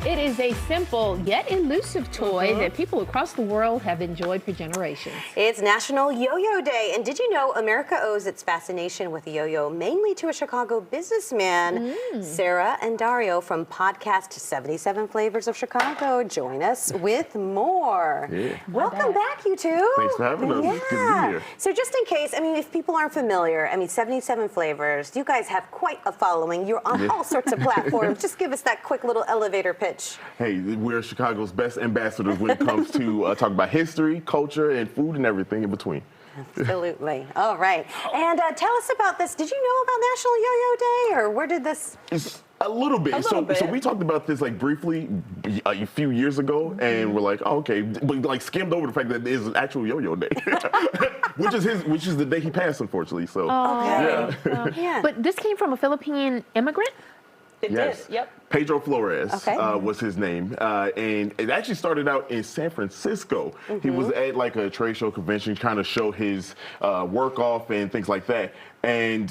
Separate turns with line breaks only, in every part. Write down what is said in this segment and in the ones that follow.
It is a simple yet elusive toy that people across the world have enjoyed for generations.
It's National Yo-Yo Day, and did you know America owes its fascination with the yo-yo mainly to a Chicago businessman? Sarah and Dario from podcast 77 Flavors of Chicago join us with more.
Yeah.
Welcome back, you two.
Thanks for having us. It's good to be here.
So just in case, if people aren't familiar, 77 Flavors, you guys have quite a following. You're on all sorts of platforms. Just give us that quick little elevator pitch.
Hey, we're Chicago's best ambassadors when it comes to talk about history, culture, and food and everything in between.
Absolutely. All right. And tell us about this. Did you know about National Yo-Yo Day, or where did this?
It's a little bit. So we talked about this briefly a few years ago, and we're like, oh, okay, but skimmed over the fact that there's an actual Yo-Yo Day, which is the day he passed, unfortunately. So
Okay.
Yeah. But this came from a Philippine immigrant?
It did, yep.
Pedro Flores
Okay.
Was his name, and it actually started out in San Francisco. He was at a trade show convention, kind of show his work off and things like that. And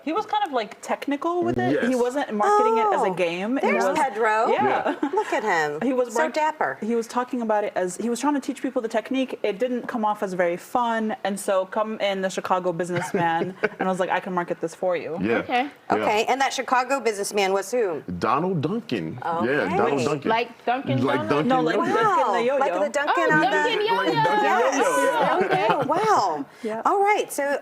he was kind of technical with it.
Yes.
He wasn't marketing it as a game.
There's Pedro.
Yeah.
Look at him.
He was
so dapper.
He was talking about it as he was trying to teach people the technique. It didn't come off as very fun, and so come in the Chicago businessman, and I was like, I can market this for you.
yeah.
Okay.
Yeah.
Okay, and that Chicago businessman was who?
Donald Duncan.
Okay.
Yeah, Donald Duncan.
Like Dunkin'
Like
Donuts?
Dunkin'
No, like
Yo-Yo.
Dunkin' the yo-yo.
Like the Dunkin'
Oh,
on
Dunkin'
the...
Yo-Yo.
Yes.
Okay.
Oh, wow.
Yeah.
All right. So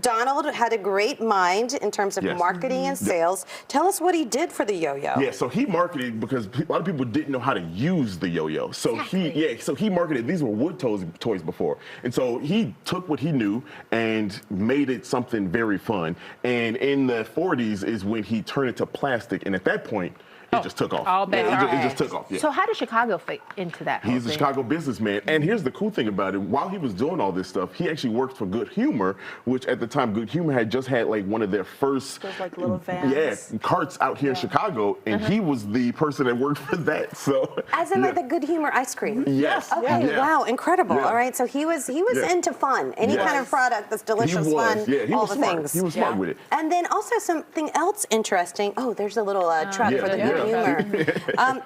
Donald had a great mind in terms of
Yes.
marketing and sales. Tell us what he did for the yo-yo.
Yeah, so he marketed because a lot of people didn't know how to use the yo-yo. So he marketed. These were wood toys before, and so he took what he knew and made it something very fun. And in the 40s is when he turned it to plastic, and at that point, it just took off.
all bets
Yeah,
are
it just
off.
took off. Yeah.
So how did Chicago fit into that whole
He's a
thing?
Chicago businessman, and here's the cool thing about it. While he was doing all this stuff, he actually worked for Good Humor, which at the time Good Humor had just had one of their first
Those little vans.
yeah, carts out here in Chicago, and he was the person that worked for that. So
As in the Good Humor ice cream.
yes,
Okay.
yeah.
Wow. Incredible.
Yeah.
All right. So he was
Yeah.
into fun. Any
Yes.
kind of product that's delicious,
He was.
fun.
Yeah, he
all
was
the
smart.
things.
He was smart with it.
And then also something else interesting. Oh, there's a little truck for the Good Humor.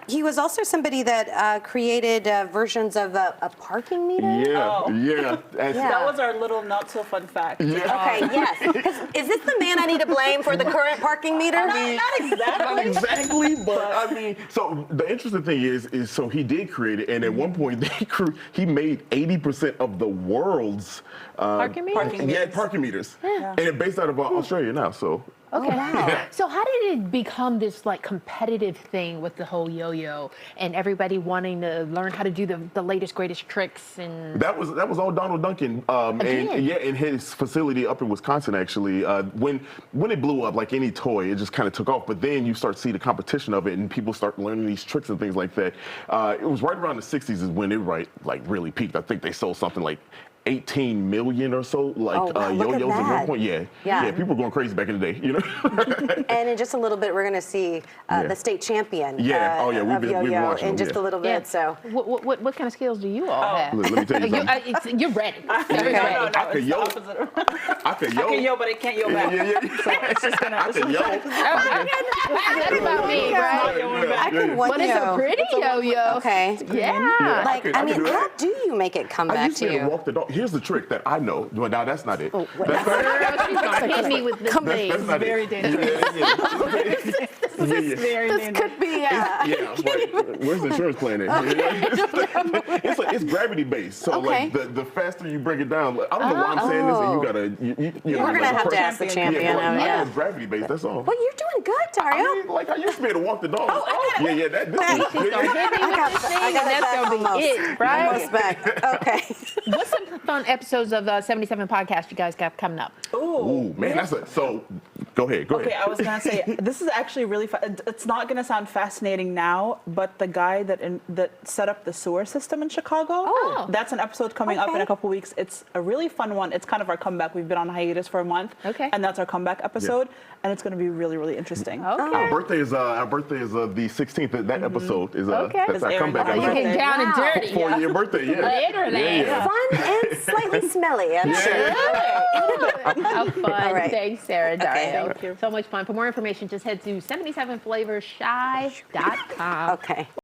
He was also somebody that created versions of a parking meter.
Yeah,
Oh.
yeah.
That was our little not so fun fact.
Okay, yes. 'Cause is this the man I need to blame for the current parking meter?
Not exactly.
Not exactly, but so the interesting thing is so he did create it, and at one point he made 80% of the world's
Parking meters?
Parking
yeah,
meters.
parking meters, and it's based out of Australia now. So
Okay. So how did it become this competitive thing with the whole yo-yo and everybody wanting to learn how to do the latest greatest tricks and
that was all Donald Duncan, and in his facility up in Wisconsin actually. When it blew up, like any toy, it just kind of took off. But then you start to see the competition of it, and people start learning these tricks and things like that. It was right around the 60s is when it really peaked. I think they sold something like 18 million or so
wow, look at
yo-yos at
that.
one point. Yeah, people were going crazy back in the day,
And in just a little bit, we're going to see the state champion
Yeah. Oh, yeah, we've
of
been
yo-yo
watching
in
them,
just
yeah.
a little bit. So
what kind of skills do you all have?
Look, let me tell you something.
You're ready.
No,
You're
no,
ready.
no,
I could
it's
yo.
the opposite.
I could yo.
I can yo, but it can't yo back.
Yeah.
So it's just gonna.
I could yo.
That's about me, right?
I could one
But it's a pretty yo-yo.
Okay.
Yeah.
I could do that.
How do you make it come
I
back
used
to
to be able to
you?
walk the dog. Here's the trick that I know. Well, now that's not it.
wait.
That's not it.
She's gonna hit me with the thing.
That's not
Very
it.
dangerous.
This could be.
Yeah, like, where's the insurance plan at? It's gravity based. So
Okay.
like the faster you break it down, I don't know why I'm saying this, and you gotta.
We're gonna have to ask the champion.
Yeah, it's gravity based. That's all.
Well, you're doing good, Dario.
I mean, like I used to be able to walk the dog. Yeah. That.
She's gonna hit me with this thing, and that's gonna be it, right?
Almost back. Okay.
What's some fun episodes of 77 podcast you guys got coming up?
Ooh, man, so. Go ahead.
Okay, I was gonna say this is actually really fun. It's not gonna sound fascinating now, but the guy that set up the sewer system in Chicago, that's an episode coming up in a couple weeks. It's a really fun one. It's kind of our comeback. We've been on hiatus for a month, and that's our comeback episode, and it's gonna be really, really interesting.
Our birthday is the 16th. That episode is that's our
It's
comeback.
Aaron's
You
episode.
get down and dirty.
4-year birthday, yeah.
Literally.
Yeah.
Fun and slightly smelly, I'm sure.
How fun.
All right.
Thanks, Sarah. Dario.
Thank you.
So much fun. For more information, just head to 77flavorsshy.com.
Okay.